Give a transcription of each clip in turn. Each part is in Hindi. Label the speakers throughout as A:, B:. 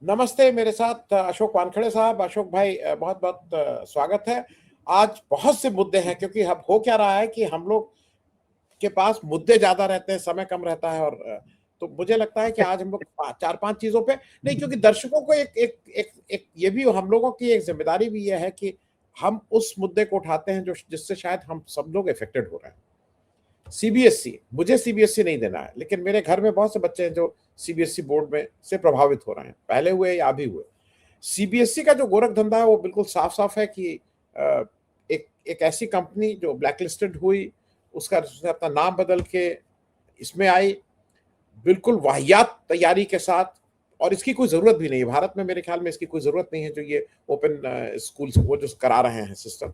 A: नमस्ते, मेरे साथ अशोक वानखेड़े साहब। अशोक भाई, बहुत बहुत स्वागत है। आज बहुत से मुद्दे हैं, क्योंकि अब हो क्या रहा है कि हम लोग के पास मुद्दे ज्यादा रहते हैं, समय कम रहता है। और तो मुझे लगता है कि आज हम लोग चार पांच चीजों पे नहीं, क्योंकि दर्शकों को एक एक एक एक ये भी हम लोगों की एक जिम्मेदारी भी ये है कि हम उस मुद्दे को उठाते हैं जो जिससे शायद हम सब लोग इफेक्टेड हो रहे हैं। सीबीएसई, मुझे सीबीएसई नहीं देना है, लेकिन मेरे घर में बहुत से बच्चे हैं जो सीबीएसई बोर्ड में से प्रभावित हो रहे हैं, पहले हुए या अभी हुए। सीबीएसई का जो गोरख धंधा है वो बिल्कुल साफ साफ है कि एक एक ऐसी कंपनी जो ब्लैकलिस्टेड हुई, उसका उसने अपना नाम बदल के इसमें आई, बिल्कुल वाहियात तैयारी के साथ। और इसकी कोई जरूरत भी नहीं है भारत में, मेरे ख्याल में इसकी कोई जरूरत नहीं है। जो ये ओपन स्कूल वो जो करा रहे हैं सिस्टम,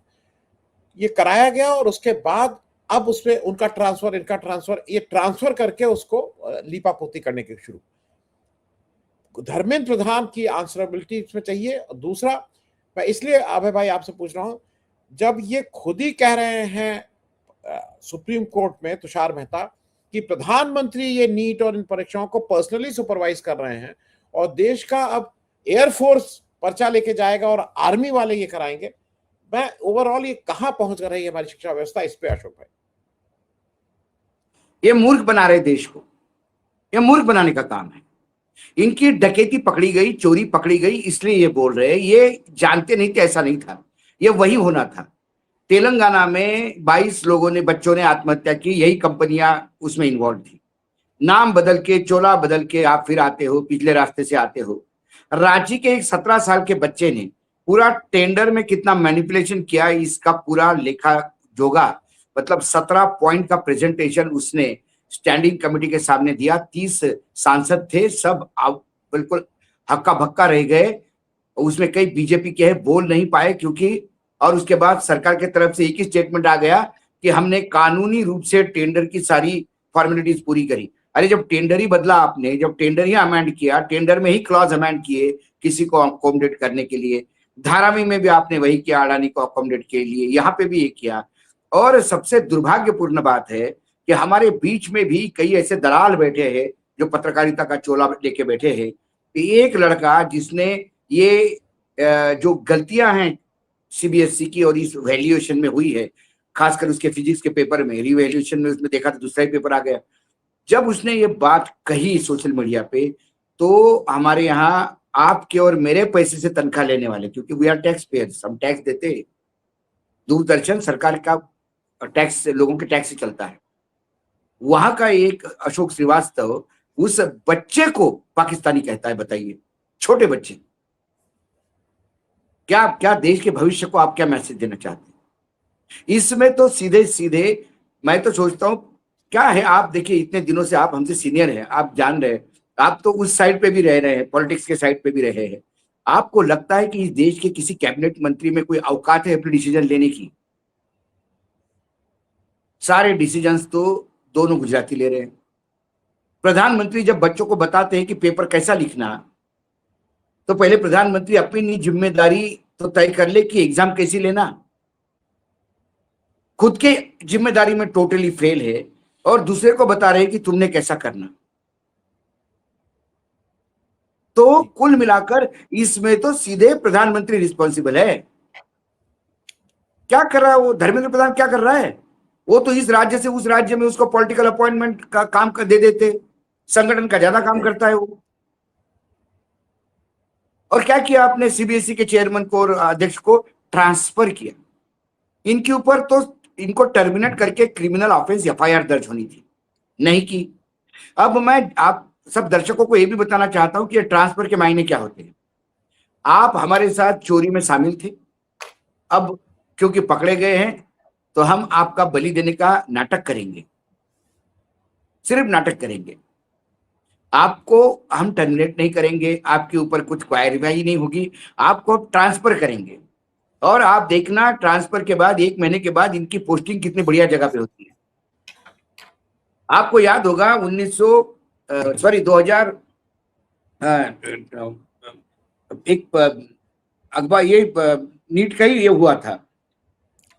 A: ये कराया गया और उसके बाद अब उसमें उनका ट्रांसफर, इनका ट्रांसफर, ये ट्रांसफर करके उसको लीपापोती करने के शुरू। धर्मेंद्र प्रधान की आंसरेबिलिटी इसमें चाहिए। दूसरा, मैं इसलिए अभय भाई आपसे पूछ रहा हूं, जब ये खुद ही कह रहे हैं सुप्रीम कोर्ट में तुषार मेहता कि प्रधानमंत्री ये नीट और इन परीक्षाओं को पर्सनली सुपरवाइज कर रहे हैं और देश का अब एयरफोर्स पर्चा लेके जाएगा और आर्मी वाले ये कराएंगे, मैं ओवरऑल ये कहां पहुंच रही है हमारी शिक्षा व्यवस्था, इस पे अशोक भाई।
B: ये मूर्ख बना रहे देश को, ये मूर्ख बनाने का काम है। इनकी डकैती पकड़ी गई, चोरी पकड़ी गई, इसलिए ये बोल रहे हैं। ये जानते नहीं थे, ऐसा नहीं था, ये वही होना था। तेलंगाना में 22 लोगों ने, बच्चों ने आत्महत्या की, यही कंपनियां उसमें इन्वॉल्व थी। नाम बदल के, चोला बदल के आप फिर आते हो, पिछले रास्ते से आते हो। रांची के एक 17 साल के बच्चे ने पूरा टेंडर में कितना मैनिपुलेशन किया, इसका पूरा लेखा जोगा, मतलब 17 पॉइंट का प्रेजेंटेशन उसने स्टैंडिंग कमेटी के सामने दिया। 30 सांसद थे, सब बिल्कुल हक्का भक्का रह गए। उसमें कई बीजेपी के हैं, बोल नहीं पाए क्योंकि, और उसके बाद सरकार की तरफ से एक ही स्टेटमेंट आ गया कि हमने कानूनी रूप से टेंडर की सारी फॉर्मेलिटीज पूरी करी। अरे जब टेंडर ही बदला आपने, जब टेंडर ही अमेंड किया, टेंडर में ही क्लॉज अमेंड किए किसी को अकोमोडेट करने के लिए, धारावी में भी आपने वही किया अडानी को अकोमोडेट के लिए, यहाँ पे भी ये किया। और सबसे दुर्भाग्यपूर्ण बात है कि हमारे बीच में भी कई ऐसे दलाल बैठे हैं जो पत्रकारिता का चोला लेके बैठे हैं। एक लड़का जिसने ये जो गलतियां हैं सीबीएसई की और इस वैल्यूएशन में हुई है, खासकर उसके फिजिक्स के पेपर में, रिवैल्यूएशन में उसने देखा तो दूसरा ही पेपर आ गया। जब उसने ये बात कही सोशल मीडिया पे, तो हमारे यहाँ आपके और मेरे पैसे से तनख्वाह लेने वाले, क्योंकि वी आर टैक्स पेयर्स, हम टैक्स देते हैं, दूरदर्शन सरकार का टैक्स, लोगों के टैक्स से चलता है। वहां का एक अशोक श्रीवास्तव उस बच्चे को पाकिस्तानी कहता है। बताइए, छोटे बच्चे, क्या क्या देश के भविष्य को आप क्या मैसेज देना चाहते हैं? इसमें तो सीधे सीधे मैं तो सोचता हूं, क्या है, आप देखिए इतने दिनों से आप हमसे सीनियर हैं, आप जान रहे हैं, आप तो उस साइड पे भी रह रहे हैं, पॉलिटिक्स के साइड पे भी रहे हैं। आपको लगता है कि इस देश के किसी कैबिनेट मंत्री में कोई औकात है अपनी डिसीजन लेने की? सारे डिसीजंस तो दोनों गुजराती ले रहे हैं। प्रधानमंत्री जब बच्चों को बताते हैं कि पेपर कैसा लिखना, तो पहले प्रधानमंत्री अपनी जिम्मेदारी तो तय कर ले कि एग्जाम कैसी लेना। खुद के जिम्मेदारी में टोटली फेल है और दूसरे को बता रहे हैं कि तुमने कैसा करना। तो कुल मिलाकर इसमें तो सीधे प्रधानमंत्री रिस्पॉन्सिबल है। क्या कर रहा है वो धर्मेंद्र प्रधान, क्या कर रहा है? वो तो इस राज्य से उस राज्य में उसको पॉलिटिकल अपॉइंटमेंट का काम कर दे देते, संगठन का ज्यादा काम करता है वो। और क्या किया आपने? सीबीएसई के चेयरमैन को और अध्यक्ष को ट्रांसफर किया। इनके ऊपर तो इनको टर्मिनेट करके क्रिमिनल ऑफेंस एफआईआर दर्ज होनी थी, नहीं की। अब मैं आप सब दर्शकों को यह भी बताना चाहता हूं कि ट्रांसफर के मायने क्या होते हैं। आप हमारे साथ चोरी में शामिल थे, अब क्योंकि पकड़े गए हैं तो हम आपका बलि देने का नाटक करेंगे, सिर्फ नाटक करेंगे। आपको हम टर्मिनेट नहीं करेंगे, आपके ऊपर कुछ कार्रवाई नहीं होगी, आपको ट्रांसफर करेंगे। और आप देखना ट्रांसफर के बाद 1 महीने के बाद इनकी पोस्टिंग कितनी बढ़िया जगह पे होती है। आपको याद होगा 2000 एक अखबार ये नीट का ही ये हुआ था,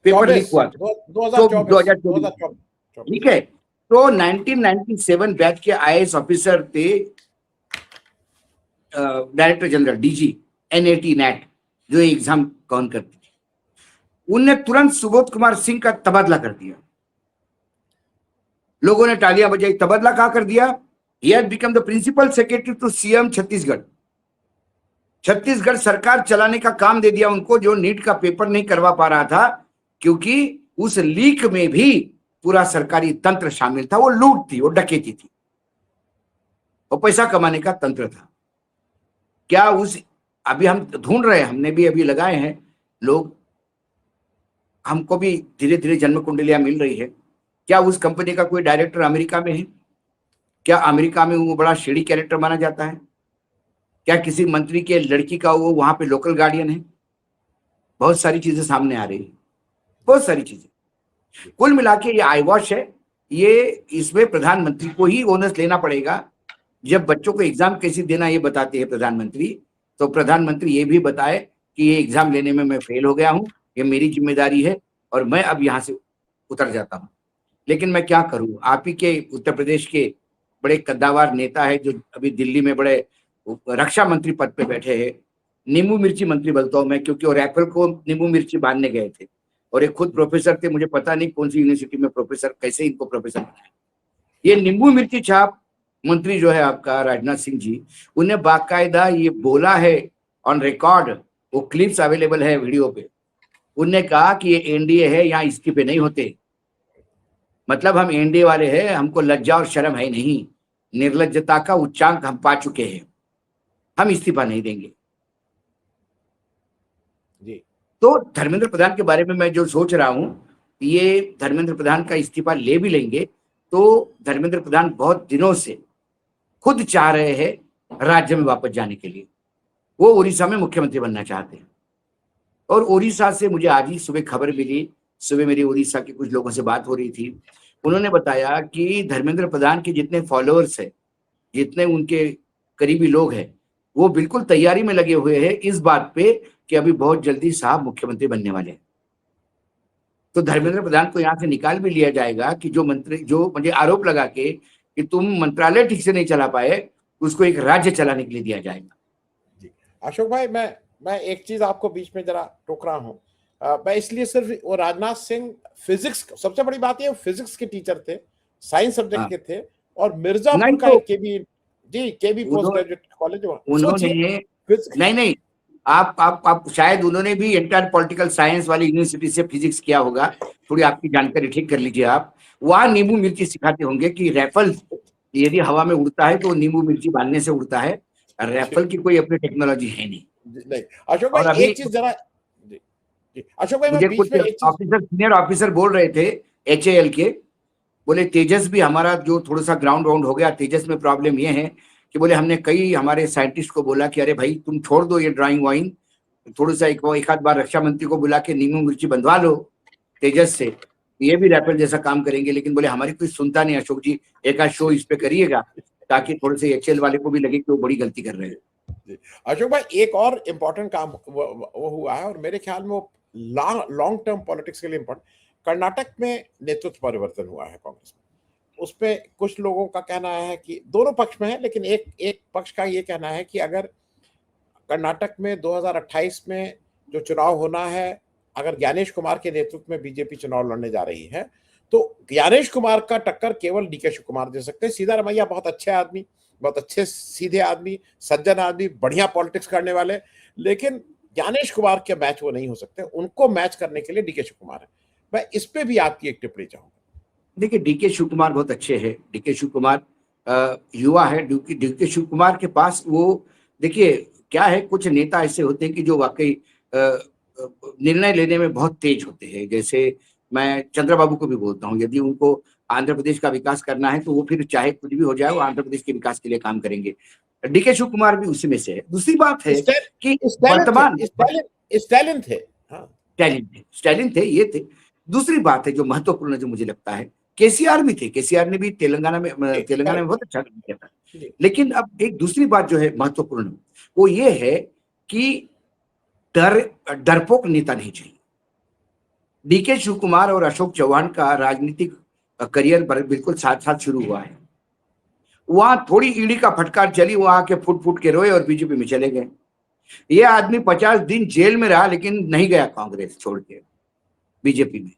B: पेपर लीक हुआ था 2024, ठीक है। तो 1997 बैच के आईएएस ऑफिसर थे director general DG NAT net जो एग्जाम कौन करती थी, उनने तुरंत सुबोध कुमार सिंह का तबादला कर दिया। लोगों ने तालियां बजाई। तबादला कहा कर दिया? He had become the principal secretary to CM Chhattisgarh. Chhattisgarh सरकार चलाने का काम दे दिया उनको, जो नीट का पेपर नहीं करवा पा रहा था, क्योंकि उस लीक में भी पूरा सरकारी तंत्र शामिल था। वो लूट थी, वो डकैती थी, वो पैसा कमाने का तंत्र था। क्या उस, अभी हम ढूंढ रहे हैं, हमने भी अभी लगाए हैं लोग, हमको भी धीरे धीरे जन्म कुंडलियां मिल रही है। क्या उस कंपनी का कोई डायरेक्टर अमेरिका में है? क्या अमेरिका में वो बड़ा शेडी कैरेक्टर माना जाता है? क्या किसी मंत्री के लड़की का वो वहां पे लोकल गार्डियन है? बहुत सारी चीजें सामने आ रही है, बहुत सारी चीजें। कुल मिला के ये आई वॉश है। ये इसमें प्रधानमंत्री को ही ओनर्स लेना पड़ेगा। जब बच्चों को एग्जाम कैसे देना ये बताते हैं प्रधानमंत्री, तो प्रधानमंत्री ये भी बताए कि ये एग्जाम लेने में मैं फेल हो गया हूं, ये मेरी जिम्मेदारी है और मैं अब यहां से उतर जाता हूं। लेकिन मैं क्या करूं, आप ही के उत्तर प्रदेश के बड़े कद्दावर नेता है जो अभी दिल्ली में बड़े रक्षा मंत्री पद पे बैठे हैं, नींबू मिर्ची मंत्री बोलता हूं मैं, क्योंकि वो राइफल को नींबू मिर्ची बांधने गए थे और एक खुद प्रोफेसर थे, मुझे पता नहीं कौन सी यूनिवर्सिटी में प्रोफेसर, कैसे इनको प्रोफेसर बनाया। ये नींबू मिर्ची छाप मंत्री जो है आपका राजनाथ सिंह जी, उन्हें बाकायदा ये बोला है ऑन रिकॉर्ड, वो क्लिप्स अवेलेबल है वीडियो पे। उनने कहा कि ये एनडीए है, यहाँ इस्तीफे नहीं होते। मतलब हम एनडीए वाले हैं, हमको लज्जा और शर्म है नहीं, निर्लज्जता का उच्चांक हम पा चुके हैं, हम इस्तीफा नहीं देंगे।
A: जी।
B: तो धर्मेंद्र प्रधान के बारे में मैं जो सोच रहा हूं, ये धर्मेंद्र प्रधान का इस्तीफा ले भी लेंगे तो धर्मेंद्र प्रधान बहुत दिनों से खुद चाह रहे हैं राज्य में वापस जाने के लिए। वो उड़ीसा में मुख्यमंत्री बनना चाहते हैं। और उड़ीसा से मुझे आज ही सुबह खबर मिली, सुबह मेरी उड़ीसा के कुछ लोगों से बात हो रही थी, उन्होंने बताया कि धर्मेंद्र प्रधान के जितने फॉलोअर्स हैं, जितने उनके करीबी लोग हैं, वो बिल्कुल तैयारी में लगे हुए हैं इस बात पे कि अभी बहुत जल्दी साहब मुख्यमंत्री बनने वाले हैं। तो धर्मेंद्र प्रधान को यहाँ से निकाल भी लिया जाएगा कि जो मंत्री, जो मुझे आरोप लगा के कि तुम मंत्रालय ठीक से नहीं चला पाए, उसको एक राज्य चलाने के लिए दिया जाएगा।
A: जी अशोक भाई, मैं एक चीज आपको बीच में जरा टोक रहा हूँ। मैं इसलिए सिर्फ, वो राजनाथ सिंह फिजिक्स, सबसे बड़ी बात ये फिजिक्स के टीचर थे, साइंस सब्जेक्ट
B: हाँ।
A: के थे, और मिर्जापुर
B: नहीं
A: का
B: तो
A: एक केबी पोस्ट ग्रेजुएट कॉलेज।
B: उन्होंने, नहीं, आप शायद उन्होंने भी इंटर पॉलिटिकल साइंस वाली यूनिवर्सिटी से फिजिक्स किया होगा, थोड़ी आपकी जानकारी ठीक कर लीजिए आप। वहां नींबू मिर्ची सिखाते होंगे कि राइफल यदि हवा में उड़ता है तो नींबू मिर्ची बांधने से उड़ता है, राइफल की कोई अपनी टेक्नोलॉजी है नहीं।
A: नहीं अशोक
B: और
A: भाई,
B: अभी
A: एक चीज जरा, जी जी अशोक भाई, मैं
B: मुझे
A: बीच
B: कुछ
A: में एक चीज,
B: ऑफिसर, सीनियर ऑफिसर बोल रहे थे HAL के, बोले तेजस भी हमारा जो थोड़ा सा ग्राउंड राउंड हो गया, तेजस में प्रॉब्लम ये है कि बोले हमने कई हमारे साइंटिस्ट को बोला कि अरे भाई तुम छोड़ दो ये ड्राइंग वाइंग, थोड़ा सा एक आध बार रक्षा मंत्री को बुला के नींबू मिर्ची बंधवा लो तेजस से, ये भी रैपल जैसा काम करेंगे। लेकिन बोले हमारी कोई सुनता नहीं, अशोक जी एक आध शो इस पे करिएगा ताकि थोड़े से HAL वाले को भी लगे कि वो बड़ी गलती कर रहे हैं।
A: अशोक भाई, एक और इम्पोर्टेंट काम वो हुआ है, और मेरे ख्याल में वो लॉन्ग टर्म पॉलिटिक्स के लिए इम्पोर्टेंट। कर्नाटक में नेतृत्व परिवर्तन हुआ है कांग्रेस में। उस पे कुछ लोगों का कहना है कि दोनों पक्ष में है, लेकिन एक पक्ष का ये कहना है कि अगर कर्नाटक में 2028 में जो चुनाव होना है, अगर ज्ञानेश कुमार के नेतृत्व में बीजेपी चुनाव लड़ने जा रही है, तो ज्ञानेश कुमार का टक्कर केवल DK शिव कुमार दे सकते हैं। सीधा रमैया, बहुत अच्छे आदमी, बहुत अच्छे सीधे आदमी, सज्जन आदमी, बढ़िया पॉलिटिक्स करने वाले, लेकिन ज्ञानेश कुमार के मैच वो नहीं हो सकते। उनको मैच करने के लिए DK शिव कुमार है। मैं इस पे भी आपकी एक टिप्पणी चाहूंगा।
B: देखिए DK शिव कुमार बहुत अच्छे हैं। DK शिव कुमार युवा है। DK शिव कुमार के पास वो, देखिए क्या है, कुछ नेता ऐसे होते हैं कि जो वाकई निर्णय लेने में बहुत तेज होते हैं। जैसे मैं चंद्रबाबू को भी बोलता हूँ, यदि उनको आंध्र प्रदेश का विकास करना है तो वो फिर चाहे कुछ भी हो जाए वो आंध्र प्रदेश के विकास के लिए काम करेंगे। DK शिव कुमार भी उसी में से है। दूसरी बात है कि वर्तमान
A: स्टालिन थे, हाँ,
B: स्टालिन थे, ये थे। दूसरी बात है जो महत्वपूर्ण, जो मुझे लगता है, KCR भी थे। KCR ने भी तेलंगाना में बहुत अच्छा काम किया था। लेकिन अब एक दूसरी बात जो है महत्वपूर्ण, वो ये है कि डरपोक नेता नहीं चाहिए। DK शिव कुमार और अशोक चौहान का राजनीतिक करियर बिल्कुल साथ साथ शुरू हुआ है। वहां थोड़ी ईडी का फटकार चली, वहां के फुट फुट के रोए और बीजेपी में चले गए। ये आदमी 50 दिन जेल में रहा लेकिन नहीं गया कांग्रेस छोड़ के बीजेपी में,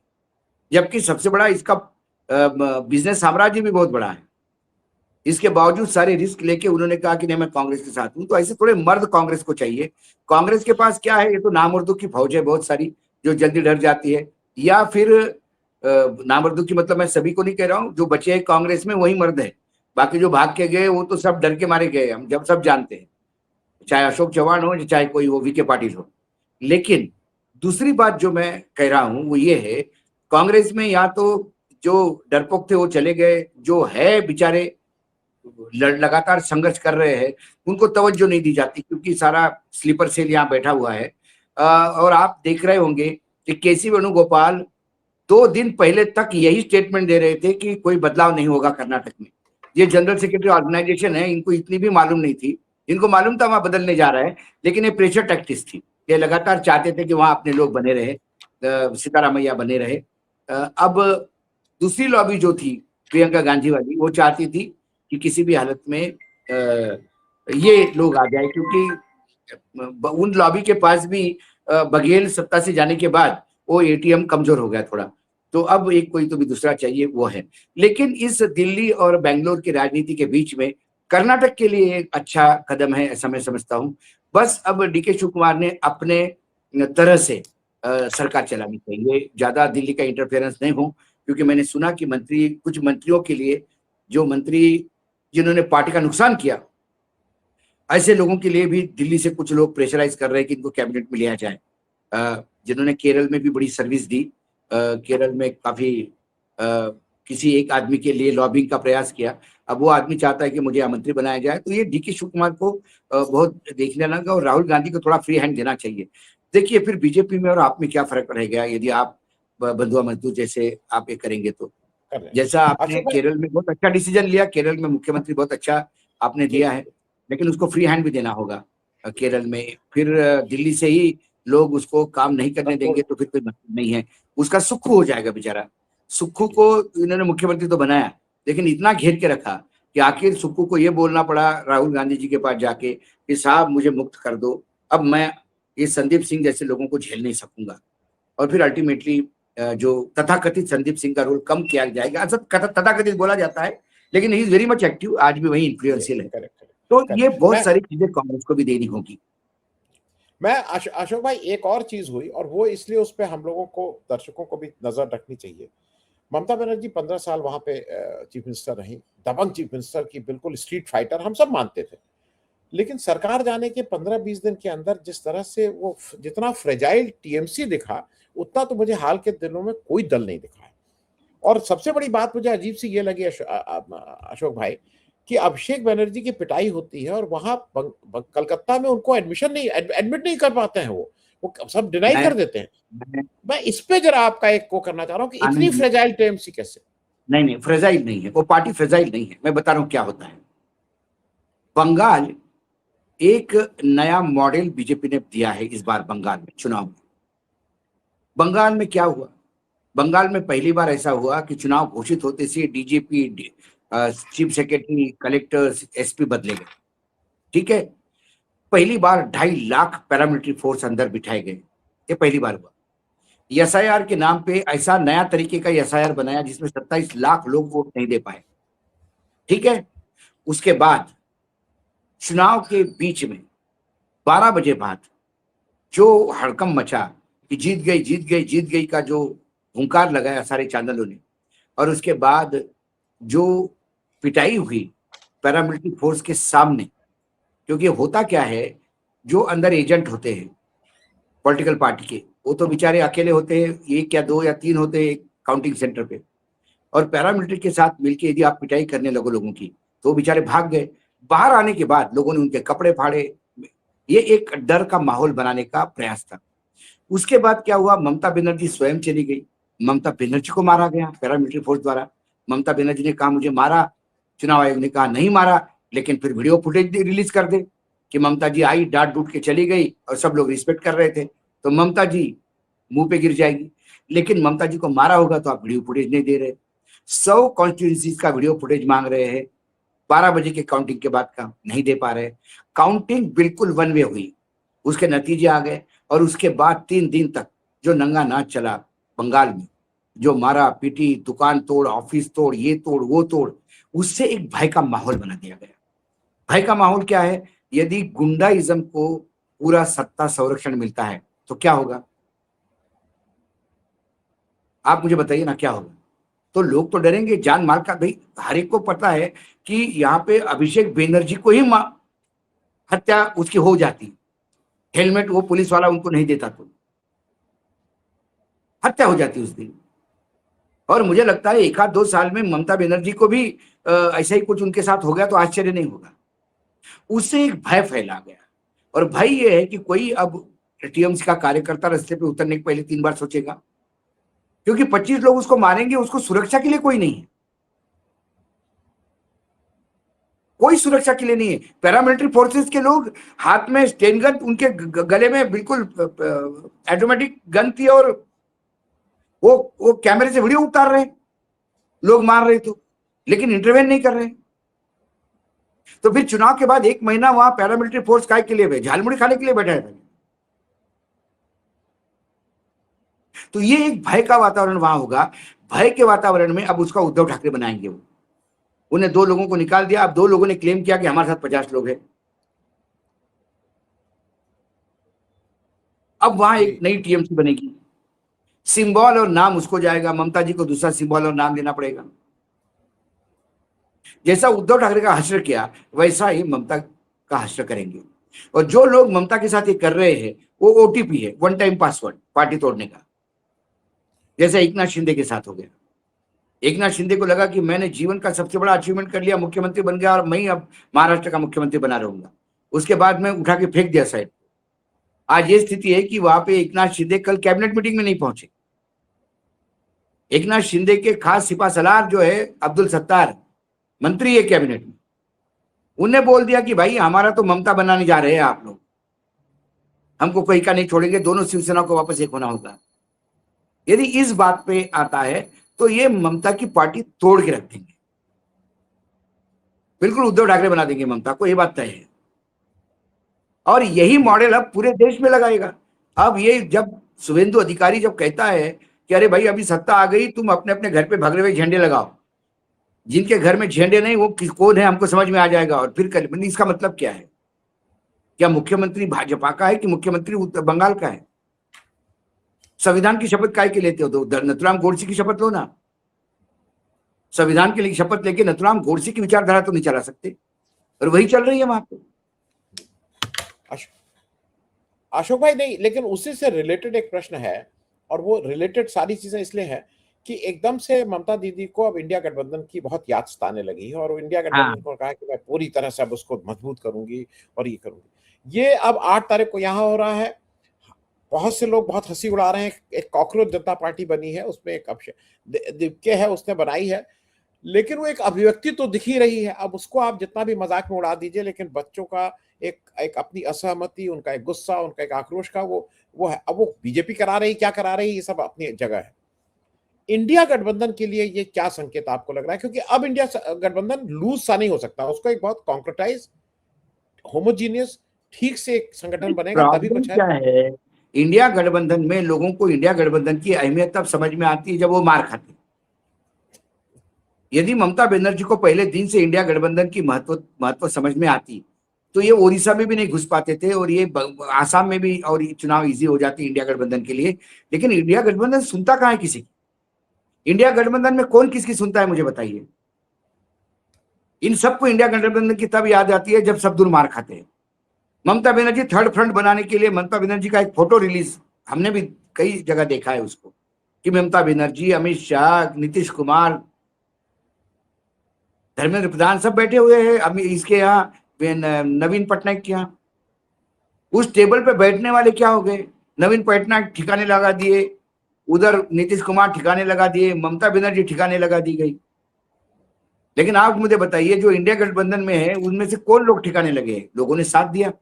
B: जबकि सबसे बड़ा इसका बिजनेस साम्राज्य भी बहुत बड़ा है। इसके बावजूद सारे रिस्क लेके उन्होंने कहा कि नहीं मैं कांग्रेस के साथ हूं। तो ऐसे थोड़े मर्द कांग्रेस को चाहिए। कांग्रेस के पास क्या है, ये तो नामर्दों की फौज है बहुत सारी जो जल्दी डर जाती है, या फिर नामर्दों की मतलब मैं सभी को नहीं कह रहा हूं, जो बचे हैं कांग्रेस में वही मर्द है। बाकी जो भाग के गए वो तो सब डर के मारे गए, हम जब सब जानते हैं, चाहे अशोक चौहान हो चाहे कोई वो वीके पाटिल हो। लेकिन दूसरी बात जो मैं कह रहा हूं वो ये है, कांग्रेस में या तो जो डरपोक थे वो चले गए, जो है बेचारे लगातार संघर्ष कर रहे हैं उनको तवज्जो नहीं दी जाती क्योंकि सारा स्लीपर सेल यहाँ बैठा हुआ है। और आप देख रहे होंगे कि केसी वेणुगोपाल 2 दिन पहले तक यही स्टेटमेंट दे रहे थे कि कोई बदलाव नहीं होगा कर्नाटक में। ये जनरल सेक्रेटरी ऑर्गेनाइजेशन है, इनको इतनी भी मालूम नहीं थी, इनको मालूम था वहां बदलने जा रहा है, लेकिन ये प्रेशर टैक्टिस थी। ये लगातार चाहते थे कि वहां अपने लोग बने रहे, सीतारामैया बने रहे। अब दूसरी लॉबी जो थी प्रियंका गांधी वाली, वो चाहती थी कि किसी भी हालत में ये लोग आ जाए, क्योंकि उन लॉबी के पास भी बघेल सत्ता से जाने के बाद वो एटीएम कमजोर हो गया थोड़ा, तो अब एक कोई तो भी दूसरा चाहिए, वो है। लेकिन इस दिल्ली और बेंगलोर की राजनीति के बीच में कर्नाटक के लिए एक अच्छा कदम है ऐसा मैं समझता हूँ। बस अब डीके शिव कुमार ने अपने तरह से सरकार चलानी चाहिए, ज्यादा दिल्ली का इंटरफेरेंस नहीं हो, क्योंकि मैंने सुना कि कुछ मंत्रियों के लिए, जो मंत्री जिन्होंने पार्टी का नुकसान किया, ऐसे लोगों के लिए भी दिल्ली से कुछ लोग प्रेशराइज कर रहे हैं कि इनको कैबिनेट में लिया जाए। जिन्होंने केरल में भी बड़ी सर्विस दी, केरल में काफी किसी एक आदमी के लिए लॉबिंग का प्रयास किया, अब वो आदमी चाहता है कि मुझे मंत्री बनाया जाए। तो ये डीके शिव कुमार को बहुत देखने लगा, और राहुल गांधी को थोड़ा फ्री हैंड देना चाहिए। देखिए फिर बीजेपी में और आप में क्या फर्क रह गया यदि आप बंधुआ मजदूर जैसे आप ये करेंगे तो।
A: कर रहे हैं।
B: जैसा आपने
A: अशोक भाई,
B: केरल में बहुत अच्छा डिसीजन लिया, केरल में मुख्यमंत्री बहुत अच्छा आपने
A: जी
B: दिया है, लेकिन उसको फ्री हैंड भी देना होगा केरल में। फिर दिल्ली से ही लोग उसको काम नहीं करने देंगे तो फिर कोई मतलब नहीं है। उसका सुक्खू हो जाएगा बेचारा। सुक्खू को इन्होंने मुख्यमंत्री तो बनाया, लेकिन इतना घेर के रखा कि आखिर सुक्खू को ये बोलना पड़ा राहुल गांधी जी के पास जाके कि साहब मुझे मुक्त कर दो, अब मैं ये संदीप सिंह जैसे लोगों को झेल नहीं सकूंगा। और फिर अल्टीमेटली जो तथाकथित संदीप सिंह का रोल कम किया जाएगा। तथाकथित बोला जाता है, लेकिन he is very much active, आज भी वही इन्फ्लुएंशियल है।
A: करेक्ट
B: तो ये
A: करेक्ट।
B: बहुत सारी चीजें कांग्रेस को भी देनी होगी।
A: मैं अशोक भाई, एक और चीज हुई, और वो इसलिए उस पर हम लोगों को, दर्शकों को भी नजर रखनी चाहिए। ममता बनर्जी 15 साल वहां पे चीफ मिनिस्टर रही, दबंग चीफ मिनिस्टर की, बिल्कुल स्ट्रीट फाइटर, हम सब मानते थे। लेकिन सरकार जाने के 15-20 दिन के अंदर जिस तरह से वो, जितना फ्रेजाइल टीएमसी दिखा, उतना तो मुझे हाल के दिनों में कोई दल नहीं दिखा है। और सबसे बड़ी बात मुझे अजीब सी ये लगी अशोक भाई, कि अभिषेक बनर्जी की पिटाई होती है और वहां कलकत्ता में उनको एडमिट नहीं कर पाते हैं, वो सब डिनाई
B: मैं
A: कर देते हैं।
B: मैं
A: मैं इस पे जरा आपका एक को करना चाह रहा हूँ कि इतनी
B: आनंद,
A: फ्रेजाइल टीएमसी कैसे।
B: नहीं नहीं फ्रेजाइल नहीं है वो पार्टी, फ्रेजाइल नहीं है। मैं बता रहा हूँ क्या होता है। बंगाल एक नया मॉडल बीजेपी ने दिया है इस बार बंगाल में चुनाव में। बंगाल में क्या हुआ, बंगाल में पहली बार ऐसा हुआ कि चुनाव घोषित होते से DGP, chief secretary, collector, SP बदले गए। ठीक है, पहली बार 2.5 लाख पैरामिलिट्री फोर्स अंदर बिठाए गए, ये पहली बार हुआ। एसआईआर के नाम पे ऐसा नया तरीके का एसआईआर बनाया जिसमें 27 लाख लोग वोट नहीं दे पाए। ठीक है, उसके बाद चुनाव के बीच में 12 बजे बाद जो हड़कंप मचा कि जीत गई जीत गई जीत गई का जो हुंकार लगाया सारे चैनलों ने, और उसके बाद जो पिटाई हुई पैरामिलिट्री फोर्स के सामने, क्योंकि होता क्या है, जो अंदर एजेंट होते हैं पॉलिटिकल पार्टी के, वो तो बेचारे अकेले होते हैं, 1 या 2 या 3 होते हैं काउंटिंग सेंटर पे, और पैरामिलिट्री के साथ मिलकर यदि आप पिटाई करने लगो लोगों की तो बेचारे भाग गए। बाहर आने के बाद लोगों ने उनके कपड़े फाड़े, ये एक डर का माहौल बनाने का प्रयास था। उसके बाद क्या हुआ, ममता बनर्जी स्वयं चली गई, ममता बनर्जी को मारा गया पैरामिलिट्री फोर्स द्वारा। ममता बनर्जी ने कहा मुझे मारा, चुनाव आयोग ने कहा नहीं मारा, लेकिन फिर वीडियो फुटेज रिलीज कर दे कि ममता जी आई, डांट डूट के चली गई, और सब लोग रिस्पेक्ट कर रहे थे, तो ममता जी मुंह पे गिर जाएगी। लेकिन ममता जी को मारा होगा तो आप वीडियो फुटेज नहीं दे रहे। 100 कॉन्स्टिट्यूंसीज का वीडियो फुटेज मांग रहे हैं, 12 बजे के काउंटिंग के बाद का नहीं दे पा रहे। काउंटिंग बिल्कुल वन वे हुई, उसके नतीजे आ गए, और उसके बाद 3 दिन तक जो नंगा नाच चला बंगाल में, जो मारा पीटी, दुकान तोड़, ऑफिस तोड़, ये तोड़ वो तोड़, उससे एक भय का माहौल बना दिया गया। भय का माहौल क्या है? यदि गुंडाइज्म को पूरा सत्ता संरक्षण मिलता है तो क्या होगा? आप मुझे बताइए ना, क्या होगा? तो लोग तो डरेंगे, जान माल का। भाई हर एक को पता है कि यहाँ पे अभिषेक बैनर्जी को ही हत्या उसकी हो जाती, हेलमेट वो पुलिस वाला उनको नहीं देता तो हत्या हो जाती उस दिन। और मुझे लगता है 1 आध 2 साल में ममता बनर्जी को भी ऐसा ही कुछ उनके साथ हो गया तो आश्चर्य नहीं होगा। उससे एक भय फैला गया, और भय ये है कि कोई अब टीएमसी का कार्यकर्ता रास्ते पे उतरने के पहले 3 बार सोचेगा, क्योंकि 25 लोग उसको मारेंगे, उसको सुरक्षा के लिए कोई नहीं है, कोई सुरक्षा के लिए नहीं है। पैरामिलिट्री फोर्सेस के लोग हाथ में स्टेन गन, उनके गले में बिल्कुल ऑटोमेटिक गन थी, और वो कैमरे से वीडियो उतार रहे, लोग मार रहे तो, लेकिन इंटरवेन नहीं कर रहे। तो फिर चुनाव के बाद 1 महीना वहां पैरामिलिट्री फोर्स काय के लिए, झालमुड़ी खाने के लिए बैठा है। तो ये एक भय का वातावरण वहां होगा। भय के वातावरण में अब उसका उद्धव ठाकरे बनाएंगे वो। उन्हें 2 लोगों को निकाल दिया, अब 2 लोगों ने क्लेम किया कि हमारे साथ 50 लोग हैं। अब वहां एक नई टीएमसी बनेगी, सिंबल और नाम उसको जाएगा, ममता जी को दूसरा सिंबल और नाम देना पड़ेगा। जैसा उद्धव ठाकरे का हश्र किया वैसा ही ममता का हश्र करेंगे। और जो लोग ममता के साथ ये कर रहे हैं वो ओटीपी है, वन टाइम पासवर्ड पार्टी तोड़ने का, जैसा एकनाथ शिंदे के साथ हो गया। एकनाथ शिंदे को लगा कि मैंने जीवन का सबसे बड़ा अचीवमेंट कर लिया, मुख्यमंत्री बन गया और मैं ही अब महाराष्ट्र का मुख्यमंत्री बना रहूंगा। उसके बाद मैं उठा के फेंक दिया साइड। आज ये स्थिति है कि वहां पे एकनाथ शिंदे कल कैबिनेट मीटिंग में नहीं पहुंचे। एकनाथ शिंदे के खास सिपा सलार जो है अब्दुल सत्तार, मंत्री है कैबिनेट में, उनने बोल दिया कि भाई हमारा तो ममता बनाने जा रहे हैं आप लोग, हमको कोई का नहीं छोड़ेंगे, दोनों शिवसेना को वापस एक होना होगा। यदि इस बात पे आता है तो ये ममता की पार्टी तोड़ के रख देंगे, बिल्कुल उद्धव ठाकरे बना देंगे ममता को, ये बात तय है। और यही मॉडल अब पूरे देश में लगाएगा। अब ये जब शुभेंदु अधिकारी जब कहता है कि अरे भाई अभी सत्ता आ गई, तुम अपने अपने घर पे भगरे हुए झंडे लगाओ, जिनके घर में झंडे नहीं वो कौन है हमको समझ में आ जाएगा, और फिर कर, इसका मतलब क्या है? क्या मुख्यमंत्री भाजपा का है कि मुख्यमंत्री उत्तर बंगाल का है? संविधान की शपथ काय के लेते हो? तो नथुराम गोडसे की शपथ लो ना। संविधान के लिए शपथ लेके नथुराम गोडसे की विचारधारा तो नहीं चला सकते, और वही चल रही है वहां पे।
A: अशोक भाई नहीं, लेकिन उसी से रिलेटेड एक प्रश्न है, और वो रिलेटेड सारी चीजें इसलिए है कि एकदम से ममता दीदी को अब इंडिया गठबंधन की बहुत याद सताने लगी है, और वो इंडिया
B: हाँ,
A: गठबंधन को कहा कि मैं पूरी तरह से अब उसको मजबूत करूंगी और ये करूंगी। ये अब 8 तारीख को यहाँ हो रहा है। बहुत से लोग बहुत हंसी उड़ा रहे हैं। एक कॉकरोच जनता पार्टी बनी है, उसमें एक दिव्य है, उसने बनाई है, लेकिन वो एक अभिव्यक्ति तो दिख ही रही है। अब उसको आप जितना भी मजाक में उड़ा दीजिए, लेकिन बच्चों का एक एक अपनी असहमति, उनका एक गुस्सा, उनका एक आक्रोश का वो है। अब वो बीजेपी करा रही, क्या करा रही, ये सब अपनी जगह है। इंडिया गठबंधन के लिए ये क्या संकेत आपको लग रहा है? क्योंकि अब इंडिया गठबंधन लूज सा नहीं हो सकता, उसको एक बहुत कॉन्क्रेटाइज, होमोजीनियस, ठीक से एक संगठन बनेगा तभी
B: प्रॉब्लम
A: कुछ है।
B: क्या है? इंडिया गठबंधन में लोगों को इंडिया गठबंधन की अहमियत तब समझ में आती है जब वो मार खाते। यदि ममता बनर्जी को पहले दिन से इंडिया गठबंधन की महत्व समझ में आती तो ये ओडिशा में भी नहीं घुस पाते थे, और ये आसाम में भी, और ये चुनाव इजी हो जाती इंडिया गठबंधन के लिए। लेकिन इंडिया गठबंधन सुनता कहाँ है किसी की? इंडिया गठबंधन में कौन किसकी सुनता है मुझे बताइए। इन सबको इंडिया गठबंधन की तब याद आती है जब सब दूर मार खाते हैं। ममता बनर्जी थर्ड फ्रंट बनाने के लिए, ममता बनर्जी का एक फोटो रिलीज हमने भी कई जगह देखा है उसको, कि ममता बनर्जी, अमित शाह, नीतीश कुमार, धर्मेंद्र प्रधान सब बैठे हुए हैं अभी इसके यहाँ, नवीन पटनायक के यहाँ। उस टेबल पे बैठने वाले क्या हो गए? नवीन पटनायक ठिकाने लगा दिए, उधर नीतीश कुमार ठिकाने लगा दिए, ममता बनर्जी ठिकाने लगा दी गई। लेकिन आप मुझे बताइए जो इंडिया गठबंधन में है उनमें से कौन लोग ठिकाने लगे? लोगों ने साथ दिया।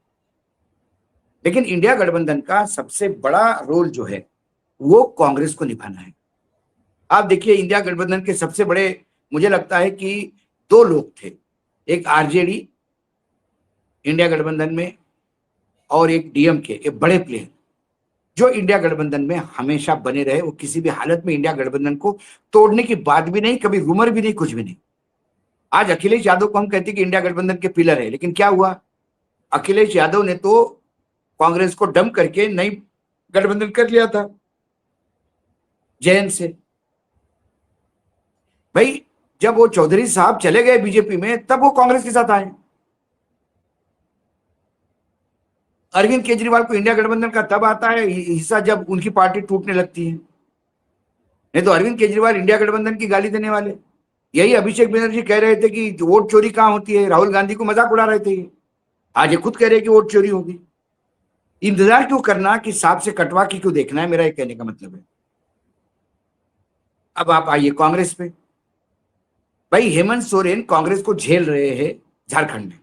B: लेकिन इंडिया गठबंधन का सबसे बड़ा रोल जो है वो कांग्रेस को निभाना है। आप देखिए इंडिया गठबंधन के सबसे बड़े, मुझे लगता है कि 2 लोग थे एक आरजेडी इंडिया गठबंधन में और एक डीएमके, एक बड़े प्लेयर जो इंडिया गठबंधन में हमेशा बने रहे। वो किसी भी हालत में इंडिया गठबंधन को तोड़ने की बात भी नहीं, कभी रूमर भी नहीं, कुछ भी नहीं। आज अखिलेश यादव को हम कहते हैं कि इंडिया गठबंधन के पिलर है, लेकिन क्या हुआ? अखिलेश यादव ने तो कांग्रेस को डंप करके नई गठबंधन कर लिया था जयंत से। भाई जब वो चौधरी साहब चले गए बीजेपी में, तब वो कांग्रेस के साथ आए। अरविंद केजरीवाल को इंडिया गठबंधन का तब आता है हिस्सा जब उनकी पार्टी टूटने लगती है। नहीं तो अरविंद केजरीवाल इंडिया गठबंधन की गाली देने वाले। यही अभिषेक बनर्जी कह रहे थे कि वोट चोरी कहां होती है, राहुल गांधी को मजाक उड़ा रहे थे ये। आज ये खुद कह रहे हैं कि वोट चोरी होगी। इंतजार क्यों करना कि सांप से कटवा के क्यों देखना है, मेरा ये कहने का मतलब है। अब आप आइए कांग्रेस पे। भाई हेमंत सोरेन कांग्रेस को झेल रहे हैं झारखंड में।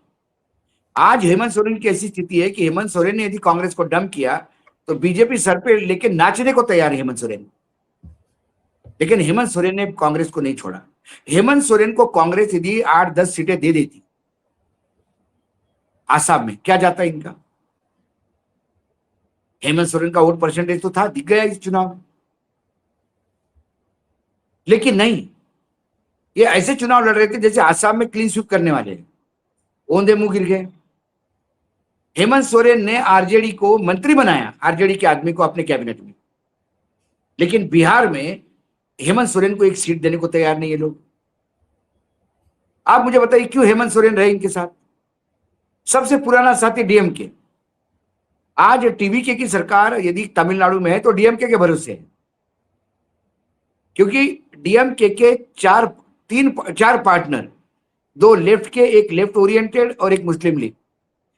B: आज हेमंत सोरेन की ऐसी स्थिति है कि हेमंत सोरेन ने यदि कांग्रेस को डंप किया तो बीजेपी सर पे लेके नाचने को तैयार है हेमंत सोरेन। लेकिन हेमंत सोरेन ने कांग्रेस को नहीं छोड़ा। हेमंत सोरेन को कांग्रेस यदि 8-10 सीटें दे देती आसाम में, क्या जाता इनका? हेमंत सोरेन का वोट परसेंटेज तो था, दिख गया इस चुनाव में। लेकिन नहीं, ये ऐसे चुनाव लड़ रहे थे जैसे आसाम में क्लीन स्वीप करने वाले हैं। ओंधे मुंह गिर गए। हेमंत सोरेन ने आरजेडी को मंत्री बनाया, आरजेडी के आदमी को अपने कैबिनेट में। लेकिन बिहार में हेमंत सोरेन को एक सीट देने को तैयार नहीं है लोग। आप मुझे बताइए क्यों हेमंत सोरेन रहे इनके साथ? सबसे पुराना साथी डीएमके। आज टीवीके की सरकार यदि तमिलनाडु में है तो डीएमके के भरोसे है, क्योंकि डीएमके के चार पार्टनर, 2 लेफ्ट के, एक लेफ्ट ओरिएंटेड और एक मुस्लिम लीग,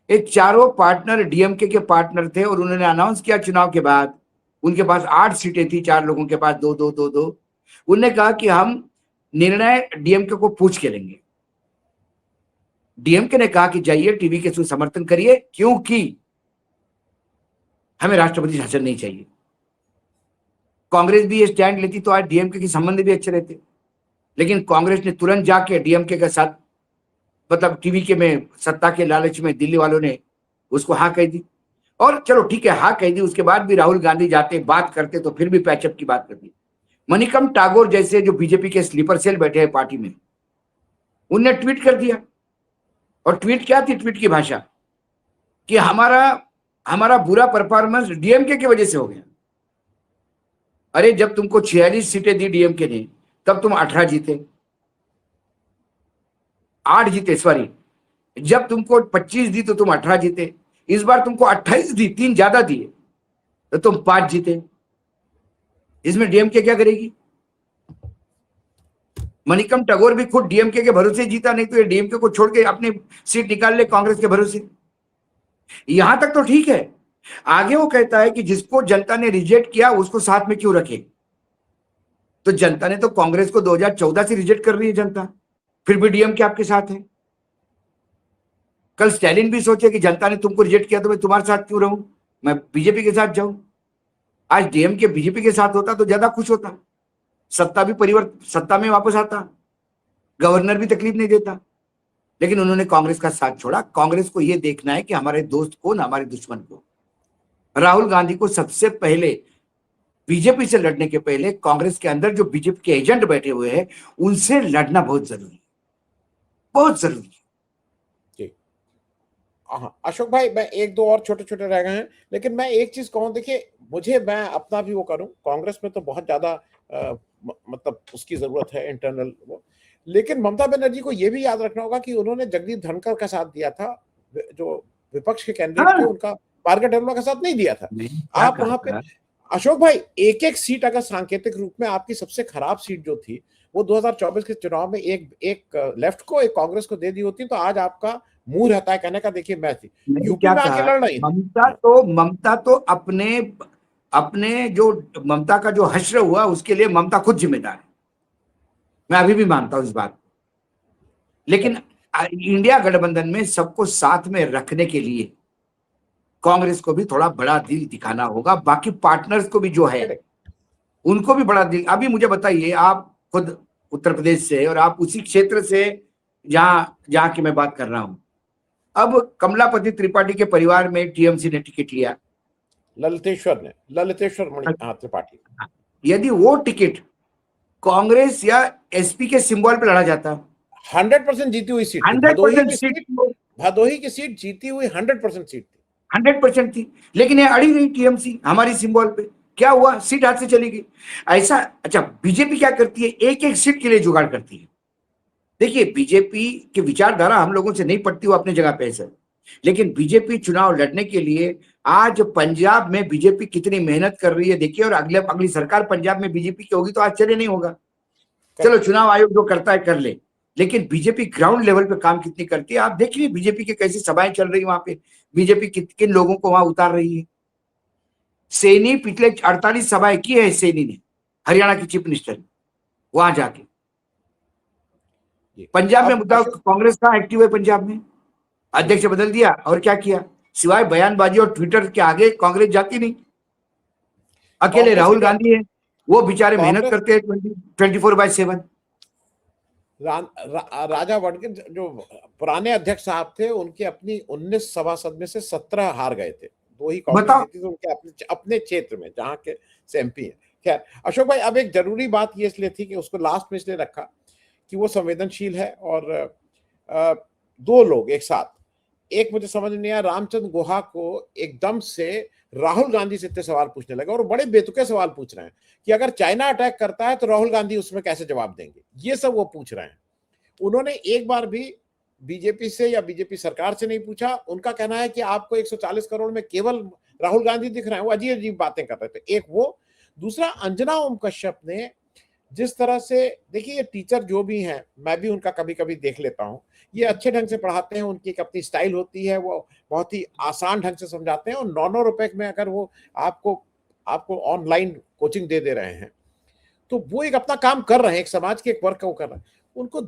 B: ये चारों पार्टनर डीएमके के पार्टनर थे। और उन्होंने अनाउंस किया चुनाव के बाद, उनके पास 8 सीटें थी, 4 लोगों के पास 2-2-2-2। उन्होंने कहा कि हम निर्णय डीएमके को पूछ के लेंगे। डीएमके ने कहा कि जाइए टीवी के समर्थन करिए, क्योंकि हमें राष्ट्रपति शासन नहीं चाहिए। कांग्रेस भी ये स्टैंड लेती तो आज डीएमके के संबंध भी अच्छे रहते। लेकिन कांग्रेस ने तुरंत जाके डीएमके के साथ, मतलब टीवी के में सत्ता के लालच में दिल्ली वालों ने उसको हाँ कह दी। और चलो ठीक है, हाँ कह दी, उसके बाद भी राहुल गांधी जाते बात करते तो फिर भी पैचअप की बात करती। मणिकम टागोर जैसे जो बीजेपी के स्लीपर सेल बैठे हैं पार्टी में, उनने ट्वीट कर दिया। और ट्वीट क्या थी? ट्वीट की भाषा कि हमारा बुरा परफॉर्मेंस डीएमके की वजह से हो गया। अरे जब तुमको 46 सीटें दी डीएमके ने, तब तुम 18 जीते, 8 जीते, सॉरी। जब तुमको 25 दी तो तुम 18 जीते। इस बार तुमको 28 दी, 3 ज्यादा दिए, तो तुम 5 जीते। इसमें डीएमके क्या करेगी? मणिकम टैगोर भी खुद डीएमके के भरोसे जीता, नहीं तो ये डीएमके को छोड़ के अपनी सीट निकाल ले कांग्रेस के भरोसे। यहां तक तो ठीक है। आगे वो कहता है कि जिसको जनता ने रिजेक्ट किया उसको साथ में क्यों रखे? तो जनता ने तो कांग्रेस को 2014 से रिजेक्ट कर रही है जनता, फिर भी डीएमके आपके साथ है। कल स्टैलिन भी सोचे कि जनता ने तुमको रिजेक्ट किया तो मैं तुम्हारे साथ क्यों रहूं, मैं बीजेपी के साथ जाऊं। आज डीएमके बीजेपी के साथ होता तो ज्यादा खुश होता, सत्ता में वापस आता, गवर्नर भी तकलीफ नहीं देता। लेकिन उन्होंने कांग्रेस का साथ छोड़ा। कांग्रेस को यह देखना है कि हमारे दोस्त कौन, हमारे दुश्मन को। राहुल गांधी को सबसे पहले बीजेपी से लड़ने के पहले कांग्रेस के अंदर जो बीजेपी के एजेंट बैठे हुए हैं उनसे लड़ना बहुत जरूरी है, बहुत जरूरी है।
A: हाँ अशोक भाई, मैं 1-2 और छोटे छोटे रह गए हैं, लेकिन मैं एक चीज कहूं, देखिए मुझे, मैं अपना भी वो करूं, कांग्रेस में तो बहुत ज्यादा मतलब उसकी जरूरत है इंटरनल वो। लेकिन ममता बनर्जी को यह भी याद रखना होगा कि उन्होंने जगदीप धनखड़ का साथ दिया था, जो विपक्ष के कैंडिडेट थे, उनका मार्केट डेवलपर का साथ नहीं दिया था। आप वहां पे अशोक भाई एक एक सीट, अगर सांकेतिक रूप में आपकी सबसे खराब सीट जो थी वो 2024 के चुनाव में एक लेफ्ट को, एक कांग्रेस को दे दी होती तो आज आपका मुंह रहता है कहने का, देखिए मैं थी यूपी में आके लड़ रही।
B: ममता तो अपने जो ममता का जो हश्र हुआ उसके लिए ममता खुद जिम्मेदार है, मैं अभी भी मानता हूं इस बात। लेकिन इंडिया गठबंधन में सबको साथ में रखने के लिए कांग्रेस को भी थोड़ा बड़ा दिल दिखाना होगा, बाकी पार्टनर्स को भी जो है उनको भी बड़ा दिल। अभी मुझे बताइए, आप खुद उत्तर प्रदेश से और आप उसी क्षेत्र से जहां जहां की मैं बात कर रहा हूं। अब कमलापति त्रिपाठी के परिवार में टीएमसी ने टिकट लिया।
A: ललितेश्वर मणि, हाँ, त्रिपाठी।
B: यदि वो टिकट कांग्रेस या एसपी के सिंबल पे लड़ा जाता,
A: 100% जीती हुई सीट थी
B: 100% सीट,
A: भदोही की सीट जीती हुई 100% सीट थी।
B: 100% थी। लेकिन ये अड़ी नहीं टीएमसी हमारी सिंबल पे। क्या हुआ? सीट हाथ से चली गई। ऐसा। अच्छा, बीजेपी क्या करती है? एक एक सीट के लिए जुगाड़ करती है। देखिए, बीजेपी की विचारधारा हम लोगों से नहीं पड़ती, वो अपनी जगह पे है सर। लेकिन बीजेपी चुनाव लड़ने के लिए आज पंजाब में बीजेपी कितनी मेहनत कर रही है देखिए। और अगली सरकार पंजाब में बीजेपी की होगी तो आश्चर्य नहीं होगा। चलो, चुनाव आयोग जो करता है कर ले, लेकिन बीजेपी ग्राउंड लेवल पे काम कितनी करती है आप देखिए। बीजेपी की कैसी सभाएं चल रही है वहां पे, बीजेपी किन लोगों को वहां उतार रही है। सैनी पिछले 48 सभाएं की है सैनी ने, हरियाणा की चीफ मिनिस्टर वहां जाके। पंजाब में मुद्दा कांग्रेस का एक्टिव है, पंजाब में अध्यक्ष बदल दिया और क्या किया? सिवाय बयानबाजी और ट्विटर के आगे कांग्रेस जाती नहीं। अकेले राहुल गांधी है, वो बेचारे मेहनत करते हैं 24/7।
A: राजा वडकर जो पुराने अध्यक्ष साहब थे, उनके अपनी 19 सभासद में से 17 हार गए थे। 2 ही कांग्रेस जीती थी उनके अपने क्षेत्र में, जहां के से एमपी है। खैर अशोक भाई, अब एक जरूरी बात ये इसलिए थी कि उसको लास्ट में इसलिए रखा कि वो संवेदनशील है। और 2 लोग एक साथ, एक मुझे समझ नहीं आया, रामचंद्र गुहा को एकदम से राहुल गांधी से इतने सवाल पूछने लगे, और बड़े बेतुके सवाल पूछ रहे हैं कि अगर चाइना अटैक करता है तो राहुल गांधी उसमें कैसे जवाब देंगे, ये सब वो पूछ रहे हैं। उन्होंने एक बार भी बीजेपी से या बीजेपी सरकार से नहीं पूछा। उनका कहना है कि आपको 140 करोड़ में केवल राहुल गांधी दिख रहे हैं। वो अजीब अजीब बातें कर रहे थे। एक वो, दूसरा अंजना ओम कश्यप ने जिस तरह से, देखिए ये टीचर जो भी हैं, मैं भी उनका कभी कभी देख लेता हूं, ये अच्छे ढंग से पढ़ाते हैं, उनकी एक अपनी स्टाइल होती है, वो बहुत ही आसान ढंग से समझाते हैं। और 9 रुपए में अगर वो आपको आपको ऑनलाइन कोचिंग दे रहे हैं, तो वो एक अपना काम कर रहे हैं, एक समाज के एक वर्क को कर रहे हैं। उनको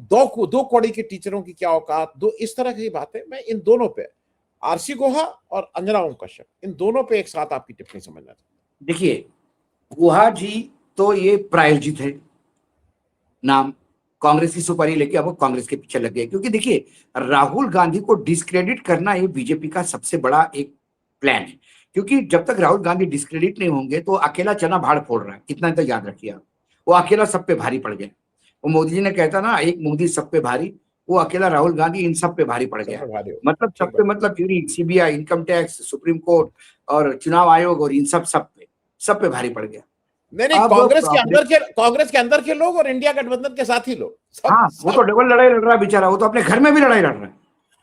A: दो कौड़ी के टीचरों की क्या औकात, दो इस तरह की बातें। मैं इन दोनों पे, आरसी गुहा और अंजना ओम कश्यप, इन दोनों पे एक साथ आपकी टिप्पणी समझना चाहता हूं।
B: देखिए, गुहा जी तो ये प्रायोजित है नाम, कांग्रेस की सुपारी लेके अब वो कांग्रेस के पीछे लग गए। क्योंकि देखिए, राहुल गांधी को डिस्क्रेडिट करना ये बीजेपी का सबसे बड़ा एक प्लान है। क्योंकि जब तक राहुल गांधी डिस्क्रेडिट नहीं होंगे तो अकेला चना भाड़ फोड़ रहा है, इतना तो याद रखिए आप। वो अकेला सब पे भारी पड़ गया। वो मोदी जी ने कहता ना, एक मोदी सब पे भारी, वो अकेला राहुल गांधी इन सब पे भारी पड़ गया। मतलब सब पे, मतलब ED, CBI, income tax, supreme court और चुनाव आयोग और इन सब पे भारी पड़ गया।
A: नहीं, कांग्रेस के अंदर के लोग और इंडिया गठबंधन के साथी लोग सब,
B: हाँ, वो तो डबल लड़ाई लड़ रहा है बेचारा। वो तो अपने घर में भी लड़ाई लड़ रहा है,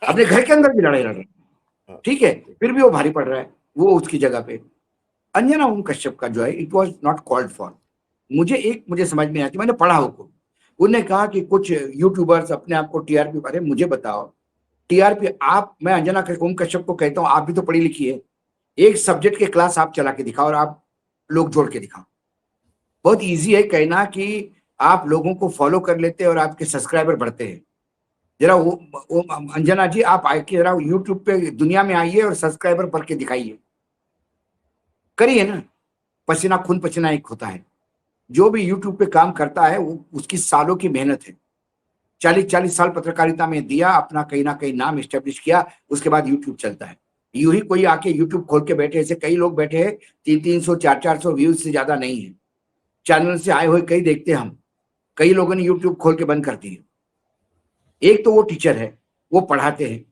B: अपने घर के अंदर भी लड़ाई लड़ रहा है। ठीक है, फिर भी वो भारी पड़ रहा है। वो उसकी जगह पे अंजना ओम कश्यप का जो है, it was not called for. मुझे समझ में आती, मैंने पढ़ा हो। उन्होंने कहा कि कुछ यूट्यूबर्स अपने आप को टीआरपी, अरे मुझे बताओ टीआरपी आप, मैं अंजना ओम कश्यप को कहता हूँ, आप भी तो पढ़ी लिखी है, एक सब्जेक्ट के क्लास आप चला के दिखाओ और आप लोग जोड़ के दिखाओ। बहुत इजी है कहना कि आप लोगों को फॉलो कर लेते हैं और आपके सब्सक्राइबर बढ़ते हैं। जरा वो अंजना जी, आप आके जरा यूट्यूब पे दुनिया में आइए और सब्सक्राइबर बढ़ के दिखाइए, करिए ना। पसीना खून पसीना एक होता है। जो भी यूट्यूब पे काम करता है वो उसकी सालों की मेहनत है। 40 साल पत्रकारिता में दिया, अपना कहीं ना कहीं नाम स्टेब्लिश किया, उसके बाद यूट्यूब चलता है। यूं ही कोई आके यूट्यूब खोल के बैठे, ऐसे कई लोग बैठे हैं, 300 400 व्यूज से ज्यादा नहीं है। चैनल से आए हुए कई देखते हैं हम, कई लोगों ने यूट्यूब खोल के बंद कर दिए। एक तो वो टीचर है, वो पढ़ाते हैं,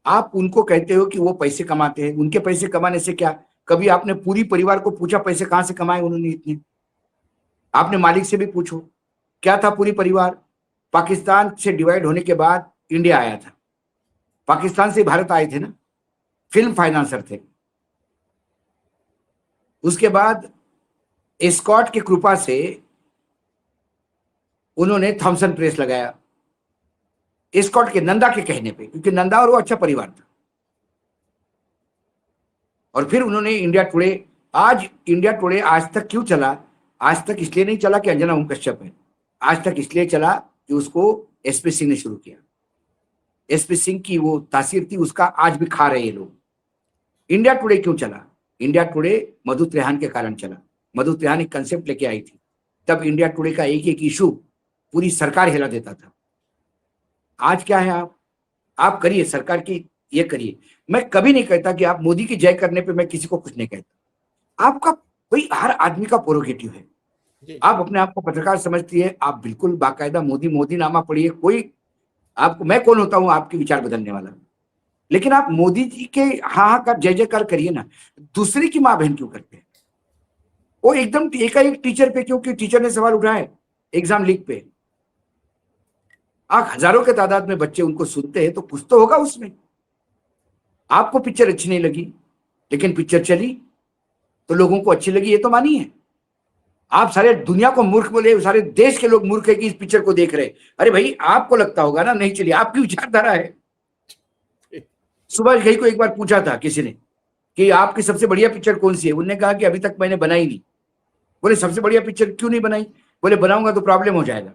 B: आप उनको कहते हो कि वो पैसे कमाते हैं। उनके पैसे कमाने से क्या? कभी आपने पूरी परिवार को पूछा पैसे कहां से कमाए उन्होंने इतने? आपने मालिक से भी पूछो, क्या था पूरी परिवार? पाकिस्तान से डिवाइड होने के बाद इंडिया आया था, पाकिस्तान से भारत आए थे ना, फिल्म फाइनेंसर थे। उसके बाद एस्कॉट की कृपा से उन्होंने थॉमसन प्रेस लगाया, एस्कॉट के नंदा के कहने पे, क्योंकि नंदा और वो अच्छा परिवार था। और फिर उन्होंने इंडिया टुडे, आज इंडिया टुडे आज तक क्यों चला? आज तक इसलिए नहीं चला कि अंजना ओम कश्यप है, आज तक इसलिए चला कि उसको एसपी सिंह ने शुरू किया। एसपी सिंह की वो तासीर थी, उसका आज भी खा रहे हैं लोग। इंडिया टुडे क्यों चला? इंडिया टुडे मधु त्रेहान के कारण चला। मधु त्रेहान एक कंसेप्ट लेके आई थी, तब इंडिया टुडे का एक एक इशू पूरी सरकार हिला देता था। आज क्या है, आप करिए, सरकार की ये करिए। मैं कभी नहीं कहता कि आप मोदी की जय करने पे मैं किसी को कुछ नहीं कहता। आपका कोई, हर आदमी का प्रोरोगेटिव है।
A: जी
B: आप अपने आप को पत्रकार समझती है, आप बिल्कुल बाकायदा मोदी मोदी नामा पढ़िए। कोई आपको, मैं कौन होता हूं आपके विचार बदलने वाला? लेकिन आप मोदी जी के हाँ हाँ का जय जयकार करिए ना, दूसरे की माँ बहन क्यों करते हैं? वो एकदम एकाएक टीचर पे, क्योंकि टीचर ने सवाल उठाए एग्जाम लीक पे, आप हजारों के तादाद में बच्चे उनको सुनते हैं, तो कुछ तो होगा उसमें। आपको पिक्चर अच्छी नहीं लगी, लेकिन पिक्चर चली तो लोगों को अच्छी लगी, ये तो मानिए। आप सारे दुनिया को मूर्ख बोले, सारे देश के लोग मूर्ख है कि इस पिक्चर को देख रहे। अरे भाई, आपको लगता होगा ना नहीं चली, आपकी विचारधारा है। सुभाष घई को एक बार पूछा था किसी ने कि आपकी सबसे बढ़िया पिक्चर कौन सी है, उन्होंने कहा कि अभी तक मैंने बनाई नहीं। बोले सबसे बढ़िया पिक्चर क्यों नहीं बनाई? बोले बनाऊंगा तो प्रॉब्लम हो जाएगा,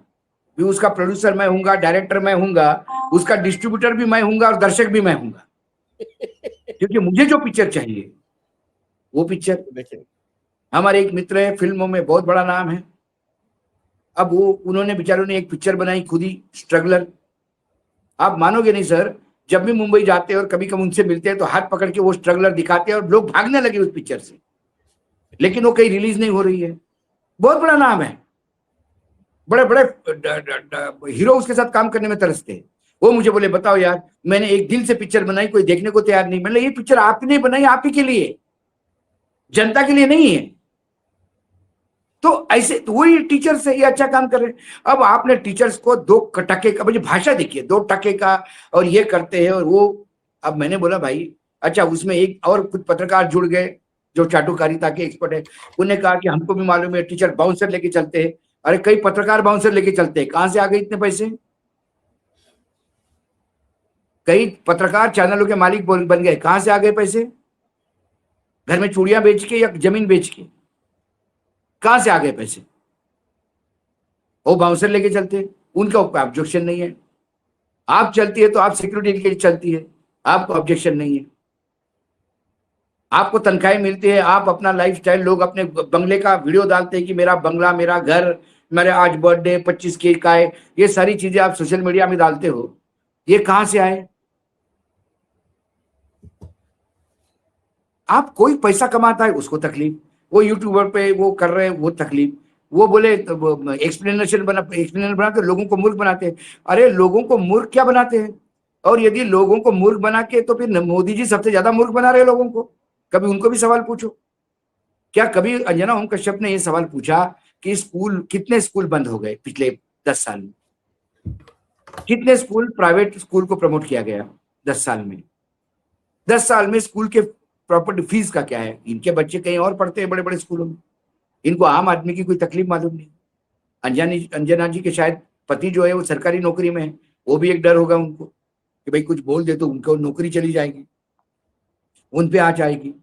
B: भी उसका प्रोड्यूसर मैं हूंगा, डायरेक्टर मैं हूंगा, उसका डिस्ट्रीब्यूटर भी मैं हूंगा और दर्शक भी मैं हूंगा, क्योंकि मुझे जो पिक्चर चाहिए वो पिक्चर।
A: देखिए,
B: हमारे एक मित्र है, फिल्मों में बहुत बड़ा नाम है। अब वो, उन्होंने बेचारों ने एक पिक्चर बनाई खुद ही, स्ट्रगलर। आप मानोगे नहीं सर, जब भी मुंबई जाते हैं और कभी कभी उनसे मिलते हैं तो हाथ पकड़ के वो स्ट्रगलर दिखाते हैं और लोग भागने लगे उस पिक्चर से, लेकिन वो कहीं रिलीज नहीं हो रही है। बहुत बड़ा नाम है, बड़े बड़े हीरो उसके साथ काम करने में तरसते हैं। वो मुझे बोले बताओ यार, मैंने एक दिल से पिक्चर बनाई, कोई देखने को तैयार नहीं। मैंने ये पिक्चर आपने बनाई, आप ही के लिए, जनता के लिए नहीं है। तो ऐसे तो वही टीचर से ये अच्छा काम कर रहे हैं। अब आपने टीचर्स को 2 टके का, मुझे भाषा देखिए, 2 टके का, और ये करते हैं और वो। अब मैंने बोला भाई, अच्छा उसमें एक और कुछ पत्रकार जुड़ गए जो चाटुकारिता के एक्सपर्ट है। उन्होंने कहा कि हमको भी मालूम है टीचर बाउंसर लेके चलते हैं। अरे कई पत्रकार बाउंसर लेके चलते हैं, कहां से आ गए इतने पैसे? कई पत्रकार चैनलों के मालिक बन गए, कहां से आ गए पैसे? घर में चूड़ियां बेच के या जमीन बेच के, कहां से आ गए पैसे? वो बाउंसर लेके चलते हैं, उनका ऑब्जेक्शन नहीं है। आप चलती है तो आप सिक्योरिटी के लिए चलती है, आपको ऑब्जेक्शन नहीं है। आपको तनख्वाहें मिलती है, आप अपना लाइफस्टाइल, लोग अपने बंगले का वीडियो डालते हैं कि मेरा बंगला, मेरा घर, मेरे आज बर्थडे 25 केक का है, ये सारी चीजें आप सोशल मीडिया में डालते हो, ये कहां से आए? आप, कोई पैसा कमाता है उसको तकलीफ, वो यूट्यूबर पे वो कर रहे हैं वो तकलीफ, वो बोले एक्सप्लेनेशन बनाते लोगों को मूर्ख बनाते हैं। अरे लोगों को मूर्ख क्या बनाते हैं? और यदि लोगों को मूर्ख बना के, तो फिर मोदी जी सबसे ज्यादा मूर्ख बना रहे हैं लोगों को। कभी उनको भी सवाल पूछो। क्या कभी अंजना ओम कश्यप ने ये सवाल पूछा कि स्कूल, कितने स्कूल बंद हो गए पिछले 10 साल में? कितने स्कूल, प्राइवेट स्कूल को प्रमोट किया गया 10 साल में? 10 साल में स्कूल के प्रॉपर्टी फीस का क्या है? इनके बच्चे कहीं और पढ़ते हैं बड़े बड़े स्कूलों में, इनको आम आदमी की कोई तकलीफ मालूम नहीं। अंजना जी के शायद पति जो है वो सरकारी नौकरी में है, वो भी एक डर होगा उनको कि भाई कुछ बोल दे तो उनको नौकरी चली जाएगी, उन पे आ जाएगी,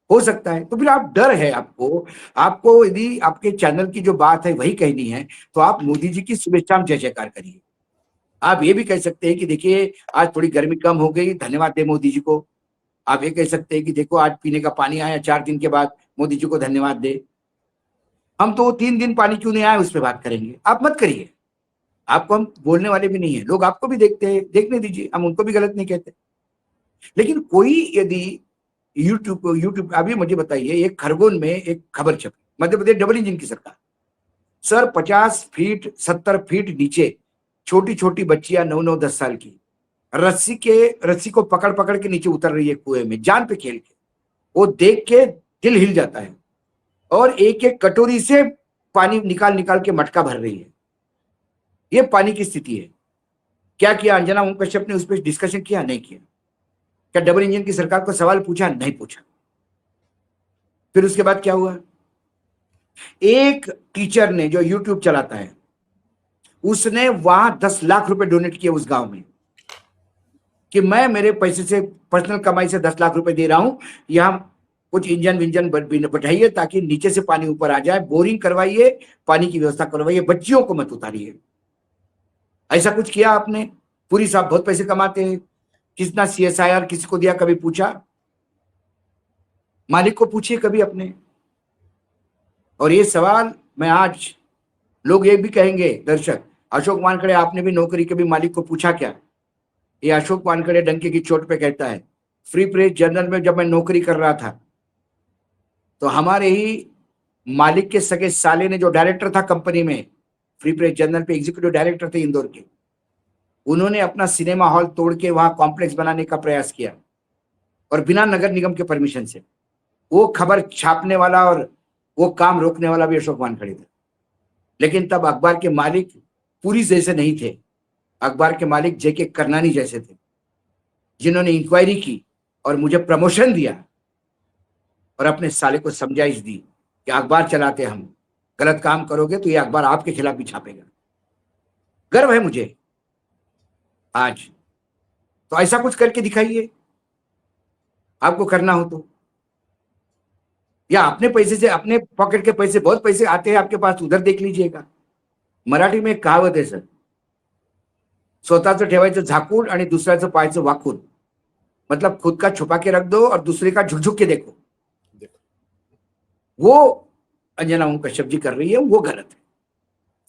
B: हो सकता है। तो फिर आप, डर है आपको। आपको यदि आपके चैनल की जो बात है वही कहनी है, तो आप मोदी जी की शुभेच्छा जय जयकार करिए। आप ये भी कह सकते हैं कि देखिए आज थोड़ी गर्मी कम हो गई, धन्यवाद दे मोदी जी को। आप ये कह सकते हैं कि देखो आज पीने का पानी आया 4 दिन के बाद, मोदी जी को धन्यवाद दे। हम तो 3 दिन पानी क्यों नहीं आया उस पर बात करेंगे, आप मत करिए। आपको हम बोलने वाले भी नहीं है, लोग आपको भी देखते हैं, देखने दीजिए, हम उनको भी गलत नहीं कहते। लेकिन कोई यदि यूट्यूब अभी मुझे बताइए, एक खरगोन में एक खबर छपी, मध्य प्रदेश डबल इंजन की सरकार, सर 50 फीट 70 फीट नीचे छोटी छोटी बच्चियां 9 9 10 साल की रस्सी को पकड़ पकड़ के नीचे उतर रही है कुएं में, जान पे खेल के। वो देख के दिल हिल जाता है, और एक एक कटोरी से पानी निकाल निकाल के मटका भर रही है। ये पानी की स्थिति है। क्या किया अंजना ओम कश्यप ने उस पर डिस्कशन किया? नहीं किया। क्या डबल इंजन की सरकार को सवाल पूछा? नहीं पूछा। फिर उसके बाद क्या हुआ? एक टीचर ने जो यूट्यूब चलाता है, उसने वहां 10 लाख रुपए डोनेट किए उस गांव में, कि मैं मेरे पैसे से, पर्सनल कमाई से 10 लाख रुपए दे रहा हूं, यहां कुछ इंजन विंजन बैठाइए ताकि नीचे से पानी ऊपर आ जाए, बोरिंग करवाइए, पानी की व्यवस्था करवाइए, बच्चियों को मत उतारिए। ऐसा कुछ किया आपने? पूरी साहब बहुत पैसे कमाते हैं, कितना CSIR किसी को दिया, कभी पूछा? मालिक को पूछिए कभी अपने। और ये सवाल मैं आज, लोग ये भी कहेंगे दर्शक, अशोक वानखेड़े आपने भी नौकरी कभी मालिक को पूछा क्या? ये अशोक वानखेड़े डंके की चोट पे कहता है। फ्री प्रेस जर्नल में जब मैं नौकरी कर रहा था तो हमारे ही मालिक के सगे साले ने, जो डायरेक्टर था कंपनी में, फ्री प्रेस जर्नल पे एग्जीक्यूटिव डायरेक्टर थे इंदौर के, उन्होंने अपना सिनेमा हॉल तोड़ के वहां कॉम्प्लेक्स बनाने का प्रयास किया, और बिना नगर निगम के परमिशन से। वो खबर छापने वाला और वो काम रोकने वाला भी अशोक वानखेड़े था। लेकिन तब अखबार के मालिक पुरी जैसे नहीं थे, अखबार के मालिक जेके करनानी जैसे थे, जिन्होंने इंक्वायरी की और मुझे प्रमोशन दिया और अपने साले को समझाइश दी कि अखबार चलाते हम, गलत काम करोगे तो ये अखबार आपके खिलाफ भी छापेगा। गर्व है मुझे आज। तो ऐसा कुछ करके दिखाइए आपको करना हो तो, या अपने पैसे से, अपने पॉकेट के पैसे, बहुत पैसे आते हैं आपके पास, उधर देख लीजिएगा। मराठी में एक कहावत है सर, स्वतःचं ठेवायचं झाकून आणि दुसऱ्याचं पाहायचं वाकून। मतलब खुद का छुपा के रख दो और दूसरे का झुक झुक के देखो। वो अंजना ओम कश्यप जी कर रही है, वो गलत है,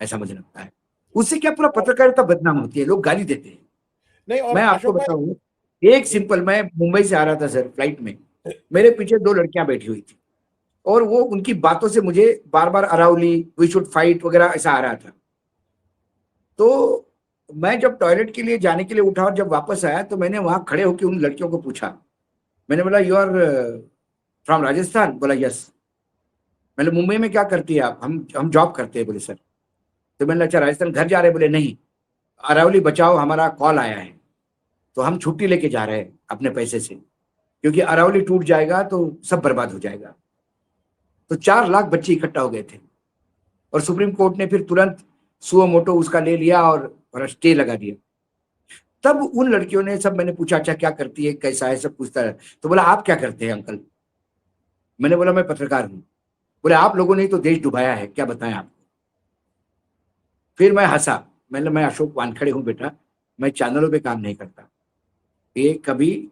B: ऐसा मुझे लगता है। उससे क्या पूरा पत्रकारिता बदनाम होती है, लोग गाली देते हैं।
A: नहीं, और
B: मैं आपको
A: अशोक भाई,
B: बताऊं, एक सिंपल, मैं मुंबई से आ रहा था सर फ्लाइट में, मेरे पीछे दो लड़कियां बैठी हुई थी और वो उनकी बातों से मुझे बार बार अरावली, वी शुड फाइट वगैरह ऐसा आ रहा था। तो मैं जब टॉयलेट के लिए जाने के लिए उठा और जब वापस आया तो मैंने वहां खड़े होकर उन लड़कियों को पूछा, मैंने बोला यू आर फ्रॉम राजस्थान? बोला यस। मैंने मुंबई में क्या करती है आप? हम जॉब करते हैं। बोले सर। तो मैंने अच्छा राजस्थान घर जा रहे हैं? बोले नहीं, अरावली बचाओ, हमारा कॉल आया है तो हम छुट्टी लेके जा रहे हैं अपने पैसे से, क्योंकि अरावली टूट जाएगा तो सब बर्बाद हो जाएगा। तो 4 लाख बच्चे इकट्ठा हो गए थे और सुप्रीम कोर्ट ने फिर तुरंत सुओ मोटो उसका ले लिया और स्टे लगा दिया। तब उन लड़कियों ने सब, मैंने पूछा अच्छा क्या करती है, कैसा है, सब पूछता है। तो बोला आप क्या करते हैं अंकल? मैंने बोला मैं पत्रकार हूं। बोले आप लोगों ने तो देश डुबाया है, क्या बताएं आपको? फिर मैं हंसा, मैं अशोक वानखेड़े हूं बेटा, मैं चैनलों पे काम नहीं करता, ये कभी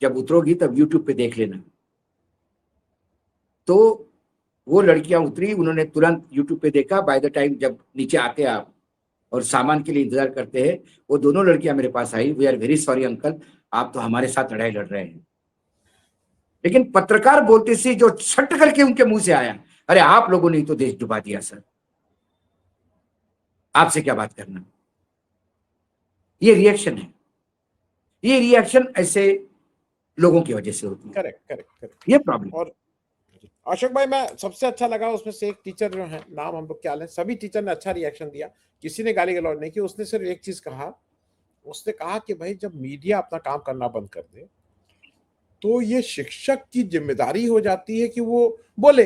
B: जब उतरोगी तब यूट्यूब पे देख लेना। तो वो लड़कियां उतरी, उन्होंने तुरंत यूट्यूब पे देखा। बाय द टाइम जब नीचे आते आप और सामान के लिए इंतजार करते हैं, वो दोनों लड़कियां मेरे पास आई, we are very sorry uncle, आप तो हमारे साथ लड़ाई लड़ रहे हैं। लेकिन पत्रकार बोलते से जो छट करके उनके मुंह से आया, अरे आप लोगों ने तो देश डुबा दिया सर, आपसे क्या बात करना। ये रिएक्शन है, ये रिएक्शन ऐसे लोगों की वजह से होती है।
A: Correct correct correct.
B: ये प्रॉब्लम।
A: और अशोक भाई, मैं सबसे अच्छा लगा उसमें से एक टीचर जो है, नाम हम लोग क्या लें, सभी टीचर ने अच्छा रिएक्शन दिया, किसी ने गाली गलौज नहीं की। उसने सिर्फ एक चीज कहा, उसने कहा कि भाई जब मीडिया अपना काम करना बंद कर दे तो ये शिक्षक की जिम्मेदारी हो जाती है कि वो बोले,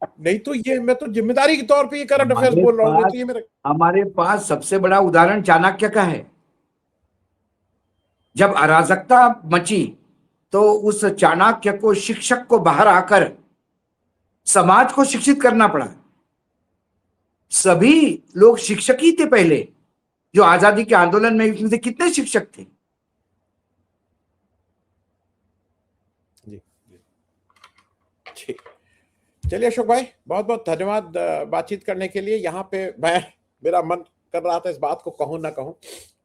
A: नहीं तो ये मैं तो जिम्मेदारी के तौर पे ये करंट अफेयर्स बोल रहा हूँ, नहीं तो ये मेरा।
B: हमारे पास सबसे बड़ा उदाहरण चाणक्य का है। जब अराजकता मची तो उस चाणक्य को, शिक्षक को बाहर आकर समाज को शिक्षित करना पड़ा। सभी लोग शिक्षक ही थे पहले, जो आजादी के आंदोलन में, इसमें से कितने शिक्षक थे।
A: जी जी, चलिए अशोक भाई, बहुत बहुत धन्यवाद बातचीत करने के लिए। यहाँ पे मेरा मन कर रहा था इस बात को कहूं ना कहूं,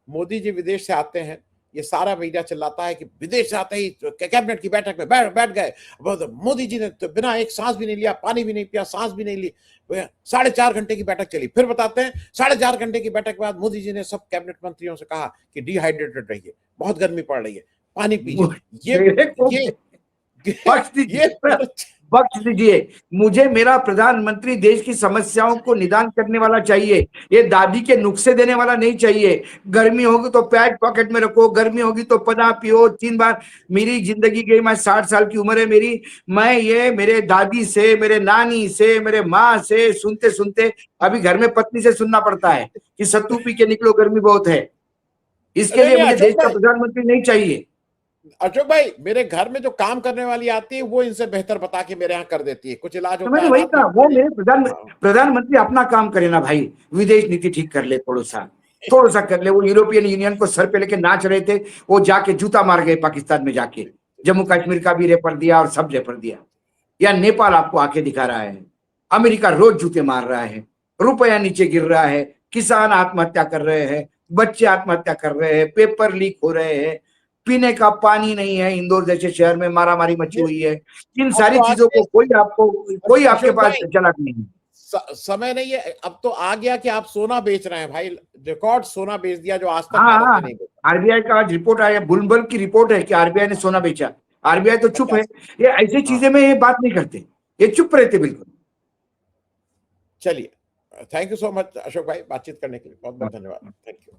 A: मोदी जी विदेश से आते हैं, ये सारा मीडिया चिल्लाता है कि विदेश से आते ही कैबिनेट की बैठक में बैठ गए, मोदी जी ने तो बिना एक सांस भी नहीं लिया, पानी भी नहीं पिया, सांस भी नहीं ली, 4.5 घंटे की बैठक चली। फिर बताते हैं 4.5 घंटे की बैठक के बाद मोदी जी ने सब कैबिनेट मंत्रियों से कहा कि डिहाइड्रेटेड रहिए, बहुत गर्मी पड़ रही है, पानी पीजिए। ये
B: बख्श दीजिए मुझे, मेरा प्रधानमंत्री देश की समस्याओं को निदान करने वाला चाहिए, ये दादी के नुस्खे देने वाला नहीं चाहिए। गर्मी होगी तो प्याज पॉकेट में रखो, गर्मी होगी तो पना पियो 3 बार। मेरी जिंदगी गई, मैं 60 साल की उम्र है मेरी, मैं ये मेरे दादी से, मेरे नानी से, मेरे माँ से सुनते सुनते अभी घर में पत्नी से सुनना पड़ता है कि सत्तू पी के निकलो, गर्मी बहुत है। इसके लिए मुझे देश का प्रधानमंत्री नहीं चाहिए।
A: अशोक भाई, मेरे घर में जो काम करने वाली आती है वो इनसे बेहतर बता के मेरे यहाँ कर देती है, कुछ इलाज होता है।
B: वही कहा, वो मेरे प्रधानमंत्री अपना काम करे ना भाई, विदेश नीति ठीक कर ले, थोड़ा सा कर ले। वो यूरोपियन यूनियन को सर पे लेके नाच रहे थे, वो जाके जूता मार गए पाकिस्तान में जाके, जम्मू कश्मीर का भी रेफर दिया और सब रेफर दिया। या नेपाल आपको आके दिखा रहा है, अमेरिका रोज जूते मार रहा है, रुपया नीचे गिर रहा है, किसान आत्महत्या कर रहे हैं, बच्चे आत्महत्या कर रहे हैं, पेपर लीक हो रहे हैं, पीने का पानी नहीं है, इंदौर जैसे शहर में मारामारी मची
A: ये
B: हुई है। इन
A: अब
B: सारी
A: तो
B: चीजों
A: आगे
B: को कोई आपके
A: अशोक
B: पास
A: भाई
B: चालाक नहीं है।
A: समय नहीं है, अब तो आ गया कि आप सोना बेच रहे हैं भाई, रिकॉर्ड सोना बेच दिया जो आज तक
B: हाँ
A: भारत
B: हाँ,
A: में नहीं बेचा।
B: आरबीआई का आज रिपोर्ट आया, ब्लूमबर्ग की रिपोर्ट है कि आरबीआई ने सोना बेचा। आरबीआई तो चुप है,
A: 50।
B: ये ऐसी
A: हाँ,
B: चीजें में ये बात नहीं करते, ये चुप रहते बिल्कुल।
A: चलिए, thank you so much Ashok भाई, बातचीत करने के लिए बहुत बहुत धन्यवाद, थैंक यू।